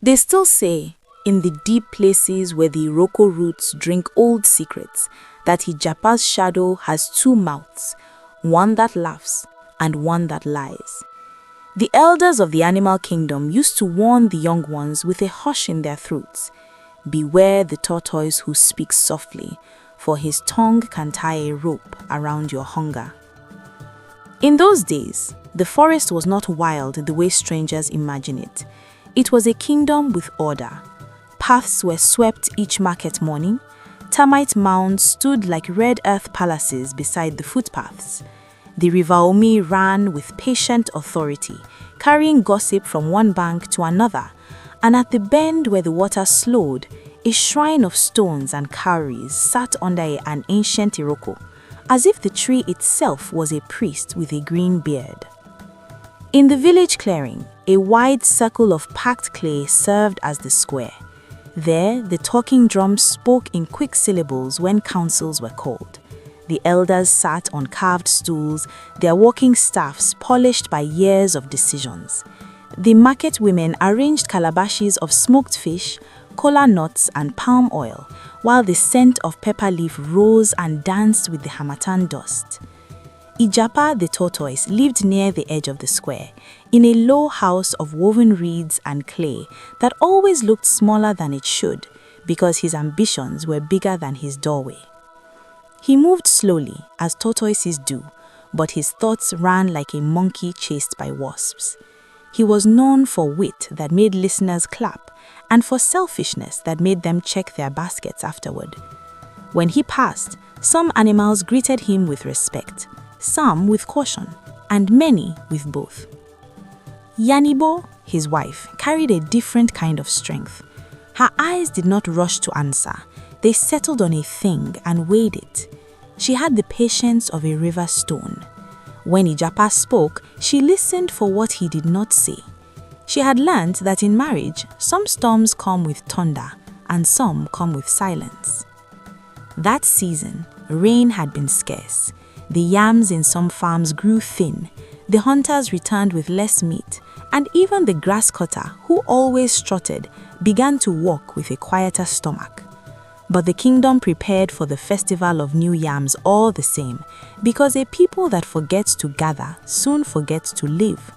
They still say, in the deep places where the Iroko roots drink old secrets, that Ijapa's shadow has two mouths, one that laughs and one that lies. The elders of the animal kingdom used to warn the young ones with a hush in their throats. Beware the tortoise who speaks softly, for his tongue can tie a rope around your hunger. In those days, the forest was not wild the way strangers imagine it. It was a kingdom with order. Paths were swept each market morning. Termite mounds stood like red earth palaces beside the footpaths. The River Omi ran with patient authority, carrying gossip from one bank to another, and at the bend where the water slowed, a shrine of stones and cowries sat under an ancient Iroko, as if the tree itself was a priest with a green beard. In the village clearing, a wide circle of packed clay served as the square. There, the talking drums spoke in quick syllables when councils were called. The elders sat on carved stools, their walking staffs polished by years of decisions. The market women arranged calabashes of smoked fish, kola nuts, and palm oil, while the scent of pepper leaf rose and danced with the harmattan dust. Ijapa the tortoise lived near the edge of the square, in a low house of woven reeds and clay that always looked smaller than it should, because his ambitions were bigger than his doorway. He moved slowly, as tortoises do, but his thoughts ran like a monkey chased by wasps. He was known for wit that made listeners clap, and for selfishness that made them check their baskets afterward. When he passed, some animals greeted him with respect, some with caution, and many with both. Yanibo, his wife, carried a different kind of strength. Her eyes did not rush to answer. They settled on a thing and weighed it. She had the patience of a river stone. When Ijapa spoke, she listened for what he did not say. She had learned that in marriage, some storms come with thunder and some come with silence. That season, rain had been scarce. The yams in some farms grew thin. The hunters returned with less meat, and even the grass cutter, who always strutted, began to walk with a quieter stomach. But the kingdom prepared for the festival of new yams all the same, because a people that forgets to gather soon forgets to live.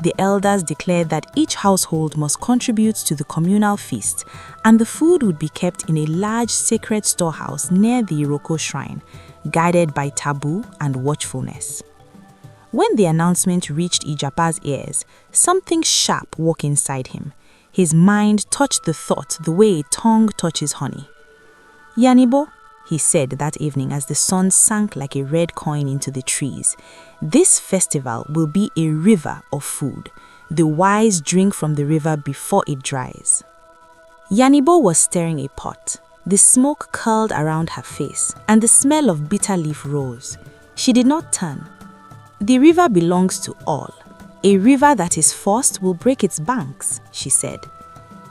The elders declared that each household must contribute to the communal feast, and the food would be kept in a large sacred storehouse near the Iroko shrine, guided by taboo and watchfulness. When the announcement reached Ijapa's ears, something sharp woke inside him. His mind touched the thought the way a tongue touches honey. "Yanibo," he said that evening as the sun sank like a red coin into the trees, "this festival will be a river of food. The wise drink from the river before it dries." Yanibo was stirring a pot. The smoke curled around her face, and the smell of bitter leaf rose. She did not turn. "The river belongs to all. A river that is forced will break its banks," she said.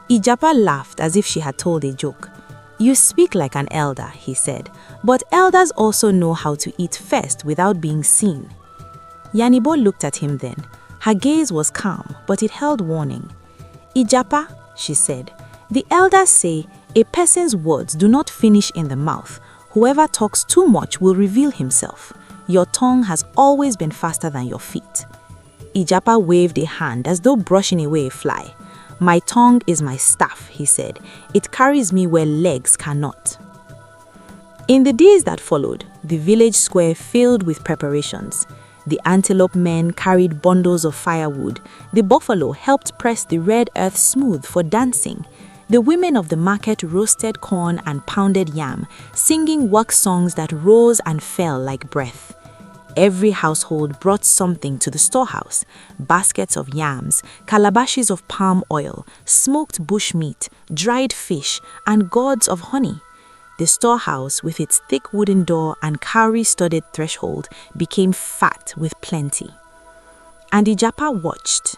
Ijapa laughed as if she had told a joke. "You speak like an elder," he said, "but elders also know how to eat first without being seen." Yanibo looked at him then. Her gaze was calm, but it held warning. "Ijapa," she said, "the elders say, a person's words do not finish in the mouth. Whoever talks too much will reveal himself. Your tongue has always been faster than your feet." Ijapa waved a hand as though brushing away a fly. "My tongue is my staff," he said. "It carries me where legs cannot." In the days that followed, the village square filled with preparations. The antelope men carried bundles of firewood. The buffalo helped press the red earth smooth for dancing. The women of the market roasted corn and pounded yam, singing work songs that rose and fell like breath. Every household brought something to the storehouse: baskets of yams, calabashes of palm oil, smoked bush meat, dried fish, and gourds of honey. The storehouse, with its thick wooden door and cowrie-studded threshold, became fat with plenty. And Ijapa watched.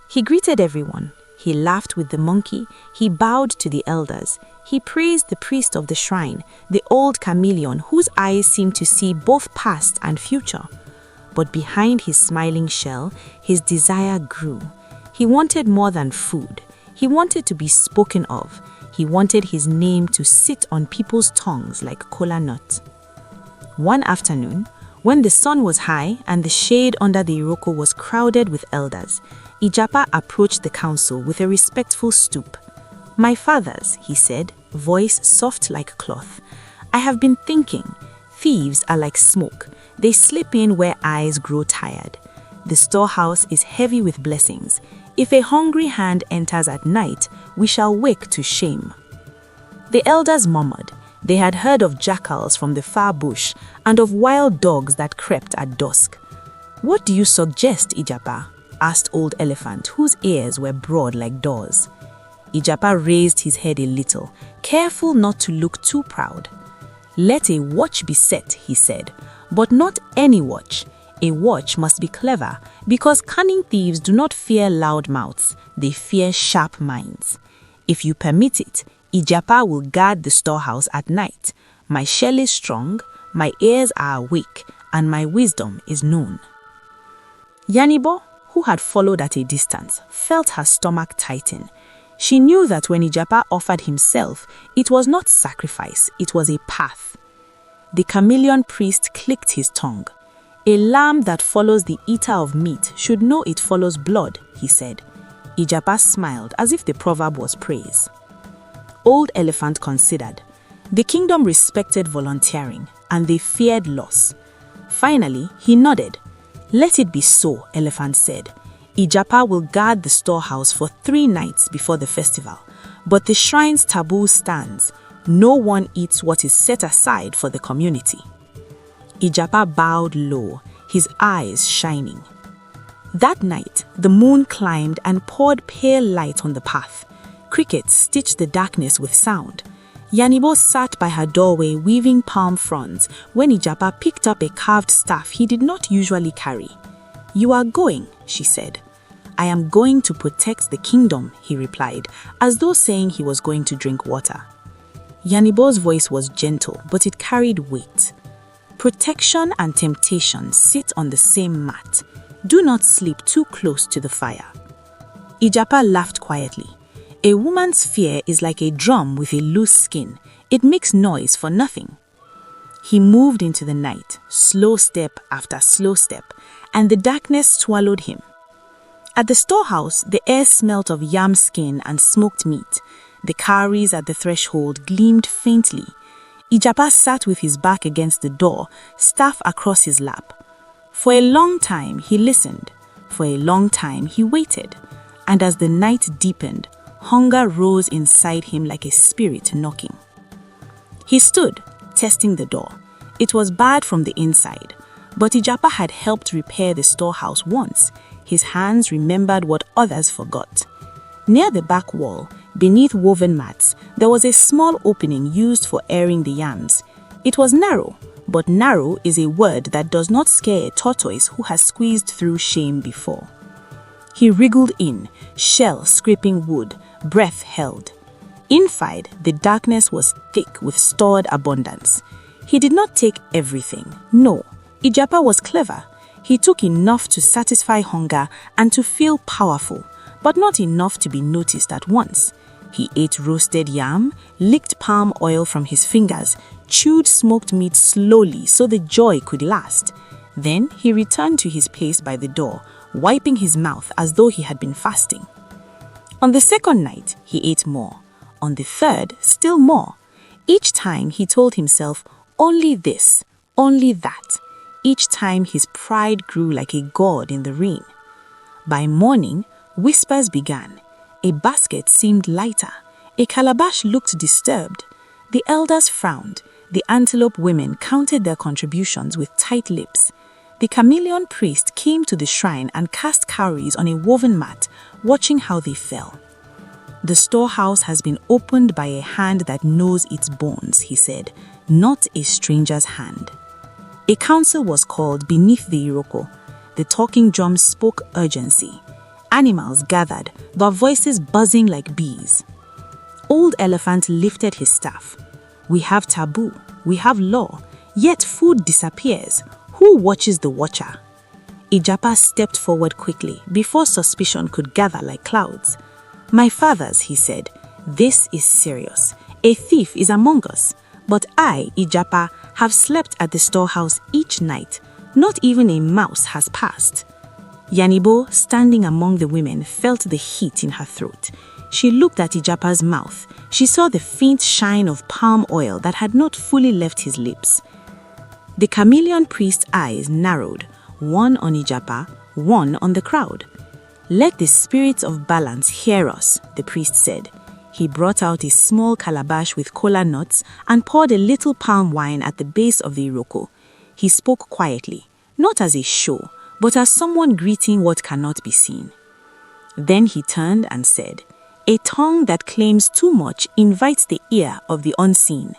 He greeted everyone. He laughed with the monkey. He bowed to the elders. He praised the priest of the shrine, the old chameleon whose eyes seemed to see both past and future. But behind his smiling shell, his desire grew. He wanted more than food. He wanted to be spoken of. He wanted his name to sit on people's tongues like kola nut. One afternoon, when the sun was high and the shade under the Iroko was crowded with elders, Ijapa approached the council with a respectful stoop. "My fathers," he said, voice soft like cloth, "I have been thinking. Thieves are like smoke. They slip in where eyes grow tired. The storehouse is heavy with blessings. If a hungry hand enters at night, we shall wake to shame." The elders murmured. They had heard of jackals from the far bush and of wild dogs that crept at dusk. "What do you suggest, Ijapa?" asked Old Elephant, whose ears were broad like doors. Ijapa raised his head a little, careful not to look too proud. "Let a watch be set," he said, "but not any watch. A watch must be clever, because cunning thieves do not fear loud mouths, they fear sharp minds. If you permit it, Ijapa will guard the storehouse at night. My shell is strong, my ears are awake, and my wisdom is known." Yanibo, who had followed at a distance, felt her stomach tighten. She knew that when Ijapa offered himself, it was not sacrifice, it was a path. The chameleon priest clicked his tongue. "A lamb that follows the eater of meat should know it follows blood," he said. Ijapa smiled as if the proverb was praise. Old Elephant considered. The kingdom respected volunteering, and they feared loss. Finally, he nodded. "Let it be so," Elephant said. "Ijapa will guard the storehouse for 3 nights before the festival, but the shrine's taboo stands. No one eats what is set aside for the community." Ijapa bowed low, his eyes shining. That night, the moon climbed and poured pale light on the path. Crickets stitched the darkness with sound. Yanibo sat by her doorway weaving palm fronds when Ijapa picked up a carved staff he did not usually carry. "You are going," she said. "I am going to protect the kingdom," he replied, as though saying he was going to drink water. Yanibo's voice was gentle, but it carried weight. Protection and temptation sit on the same mat. Do not sleep too close to the fire. Ijapa laughed quietly. "A woman's fear is like a drum with a loose skin. It makes noise for nothing." He moved into the night, slow step after slow step, and the darkness swallowed him. At the storehouse, the air smelt of yam skin and smoked meat. The cowries at the threshold gleamed faintly. Ijapa sat with his back against the door, staff across his lap. For a long time he listened. For a long time he waited. And as the night deepened, hunger rose inside him like a spirit knocking. He stood, testing the door. It was bad from the inside, but Ijapa had helped repair the storehouse once. His hands remembered what others forgot. Near the back wall, beneath woven mats, there was a small opening used for airing the yams. It was narrow, but narrow is a word that does not scare a tortoise who has squeezed through shame before. He wriggled in, shell scraping wood, breath held. Inside, the darkness was thick with stored abundance. He did not take everything. No, Ijapa was clever. He took enough to satisfy hunger and to feel powerful, but not enough to be noticed at once. He ate roasted yam, licked palm oil from his fingers, chewed smoked meat slowly so the joy could last. Then he returned to his place by the door, wiping his mouth as though he had been fasting. On the second night, he ate more. On the third, still more. Each time he told himself, only this, only that. Each time his pride grew like a god in the rain. By morning, whispers began. A basket seemed lighter. A calabash looked disturbed. The elders frowned. The antelope women counted their contributions with tight lips. The chameleon priest came to the shrine and cast cowries on a woven mat, watching how they fell. "The storehouse has been opened by a hand that knows its bones," he said, "not a stranger's hand." A council was called beneath the Iroko. The talking drums spoke urgency. Animals gathered, their voices buzzing like bees. Old Elephant lifted his staff. "We have taboo, we have law, yet food disappears. Who watches the watcher?" Ijapa stepped forward quickly before suspicion could gather like clouds. "My fathers," he said, "this is serious. A thief is among us. But I, Ijapa, have slept at the storehouse each night. Not even a mouse has passed." Yanibo, standing among the women, felt the heat in her throat. She looked at Ijapa's mouth. She saw the faint shine of palm oil that had not fully left his lips. The chameleon priest's eyes narrowed, one on Ijapa, one on the crowd. "Let the spirits of balance hear us," the priest said. He brought out a small calabash with kola nuts and poured a little palm wine at the base of the Iroko. He spoke quietly, not as a show, but as someone greeting what cannot be seen. Then he turned and said, "A tongue that claims too much invites the ear of the unseen."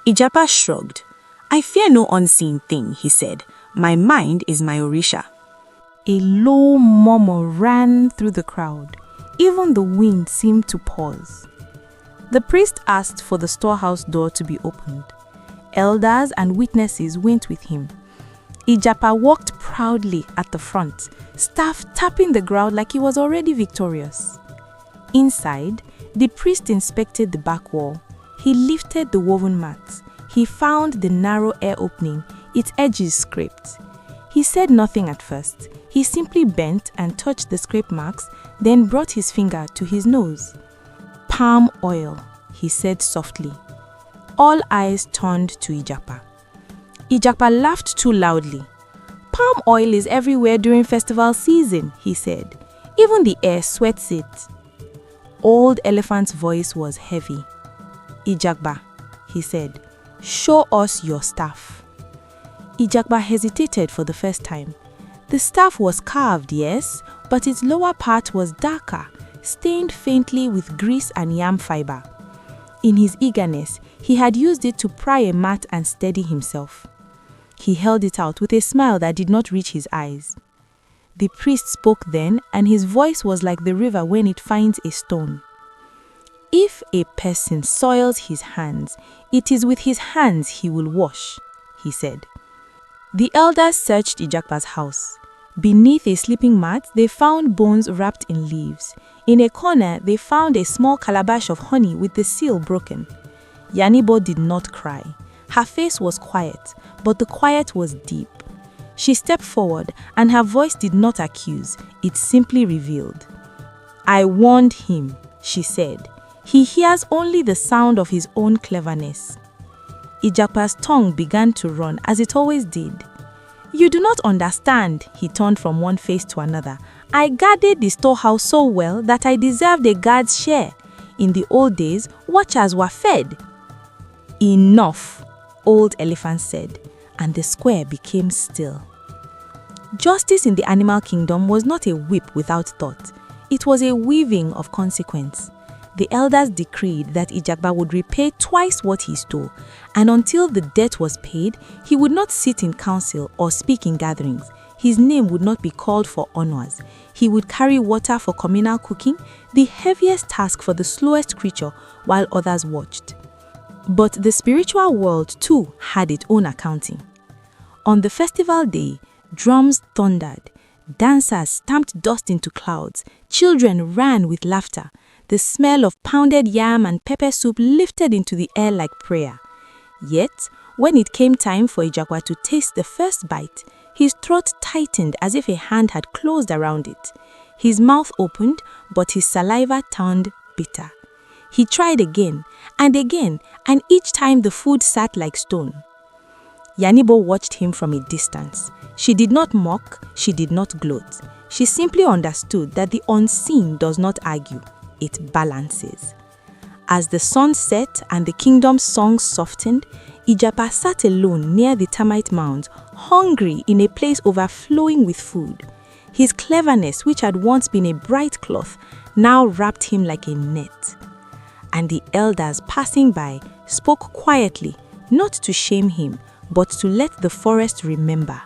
Ijapa shrugged. "I fear no unseen thing," he said. "My mind is my Orisha." A low murmur ran through the crowd. Even the wind seemed to pause. The priest asked for the storehouse door to be opened. Elders and witnesses went with him. Ijapa walked proudly at the front, staff tapping the ground like he was already victorious. Inside, the priest inspected the back wall. He lifted the woven mat. He found the narrow air opening, its edges scraped. He said nothing at first. He simply bent and touched the scrape marks, then brought his finger to his nose. "Palm oil," he said softly. All eyes turned to Ijapa. Ijapa laughed too loudly. "Palm oil is everywhere during festival season," he said. "Even the air sweats it." Old Elephant's voice was heavy. "Ijapa," he said, "show us your staff." Ijapa hesitated for the first time. The staff was carved, yes, but its lower part was darker, stained faintly with grease and yam fiber. In his eagerness, he had used it to pry a mat and steady himself. He held it out with a smile that did not reach his eyes. The priest spoke then, and his voice was like the river when it finds a stone. "If a person soils his hands, it is with his hands he will wash," he said. The elders searched Ijapa's house. Beneath a sleeping mat, they found bones wrapped in leaves. In a corner, they found a small calabash of honey with the seal broken. Yanibo did not cry. Her face was quiet, but the quiet was deep. She stepped forward, and her voice did not accuse, it simply revealed. "I warned him," she said. "He hears only the sound of his own cleverness." Ijapa's tongue began to run, as it always did. "You do not understand," he turned from one face to another. "I guarded the storehouse so well that I deserved a guard's share. In the old days, watchers were fed." "Enough," Old Elephant said, and the square became still. Justice in the animal kingdom was not a whip without thought. It was a weaving of consequence. The elders decreed that Ijapa would repay twice what he stole, and until the debt was paid, he would not sit in council or speak in gatherings. His name would not be called for honors. He would carry water for communal cooking, the heaviest task for the slowest creature, while others watched. But the spiritual world too had its own accounting. On the festival day, drums thundered, dancers stamped dust into clouds, children ran with laughter. The smell of pounded yam and pepper soup lifted into the air like prayer. Yet, when it came time for Ijapa to taste the first bite, his throat tightened as if a hand had closed around it. His mouth opened, but his saliva turned bitter. He tried again, and each time the food sat like stone. Yanibo watched him from a distance. She did not mock, she did not gloat. She simply understood that the unseen does not argue, it balances. As the sun set and the kingdom's songs softened, Ijapa sat alone near the termite mounds, hungry in a place overflowing with food. His cleverness, which had once been a bright cloth, now wrapped him like a net. And the elders passing by spoke quietly, not to shame him, but to let the forest remember.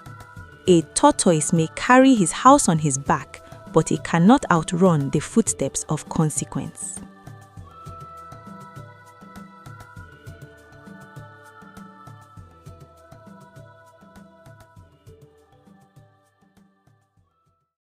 A tortoise may carry his house on his back, but it cannot outrun the footsteps of consequence.